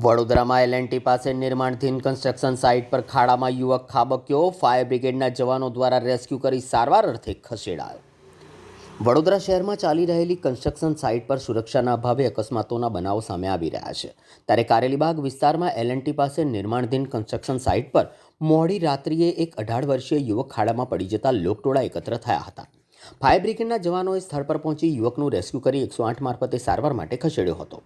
વડોદરામાં એલએનટી પાસે નિર્માણધીન construction site પર ખાડામાં યુવક ખાબક્યો. ફાયર બ્રિગેડના જવાનો દ્વારા રેસ્ક્યુ કરી સારવાર અર્થે ખસેડાયો. વડોદરા શહેરમાં ચાલી રહેલી કન્સ્ટ્રક્શન સાઇટ પર સુરક્ષાના અભાવે અકસ્માતોના બનાવો સામે આવી રહ્યા છે. ત્યારે કારેલીબાગ વિસ્તારમાં એલએનટી પાસે નિર્માણધીન કન્સ્ટ્રક્શન સાઇટ પર મોડી રાત્રિએ એક 18 વર્ષીય યુવક ખાડામાં પડી જતા લોકટોળા એકત્ર થયા હતા. ફાયર બ્રિગેડના જવાનોએ સ્થળ પર પહોંચી યુવકનું રેસ્ક્યુ કરી 108 મારફતે સારવાર માટે ખસેડ્યો હતો.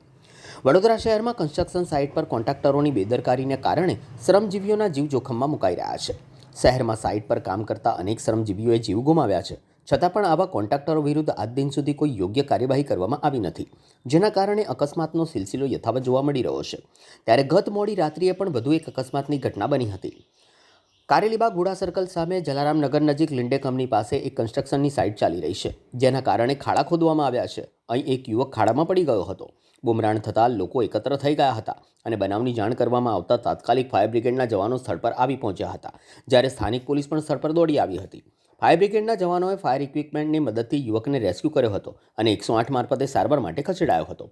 વડોદરા શહેરમાં કન્સ્ટ્રક્શન સાઇટ પર કોન્ટ્રાક્ટરોની બેદરકારીને કારણે શ્રમજીવીઓના જીવ જોખમમાં મુકાઈ રહ્યા છે. શહેરમાં સાઇટ પર કામ કરતા અનેક શ્રમજીવીઓએ જીવ ગુમાવ્યા છે. છતાં પણ આવા કોન્ટ્રાક્ટરો વિરુદ્ધ આજ દિન સુધી કોઈ યોગ્ય કાર્યવાહી કરવામાં આવી નથી, જેના કારણે અકસ્માતનો સિલસિલો યથાવત જોવા મળી રહ્યો છે. ત્યારે ગત મોડી રાત્રિએ પણ વધુ એક અકસ્માતની ઘટના બની હતી. કારેલીબાગ ગુડા સર્કલ સામે જલારામનગર નજીક લિન્ડે કંપની પાસે એક કન્સ્ટ્રક્શનની સાઇટ ચાલી રહી છે, જેના કારણે ખાડા ખોદવામાં આવ્યા છે. અહીં એક યુવક ખાડામાં પડી ગયો હતો. બુમરાણ થતાં લોકો એકત્ર થઈ ગયા હતા અને બનાવની જાણ કરવામાં આવતા તાત્કાલિક ફાયર બ્રિગેડના જવાનો સ્થળ પર આવી પહોંચ્યા હતા, જ્યારે સ્થાનિક પોલીસ પણ સ્થળ પર દોડી આવી હતી. ફાયર બ્રિગેડના જવાનોએ ફાયર ઇક્વિપમેન્ટની મદદથી યુવકને રેસ્ક્યુ કર્યો હતો અને 108 મારફતે સારવાર માટે ખસેડાયો હતો.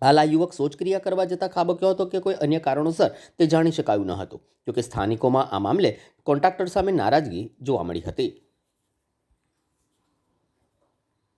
હાલ આ યુવક શૌચક્રિયા કરવા જતાં ખાબક્યો હતો કે કોઈ અન્ય કારણોસર તે જાણી શકાયું ન હતું. જોકે સ્થાનિકોમાં આ મામલે કોન્ટ્રાક્ટર સામે નારાજગી જોવા મળી હતી.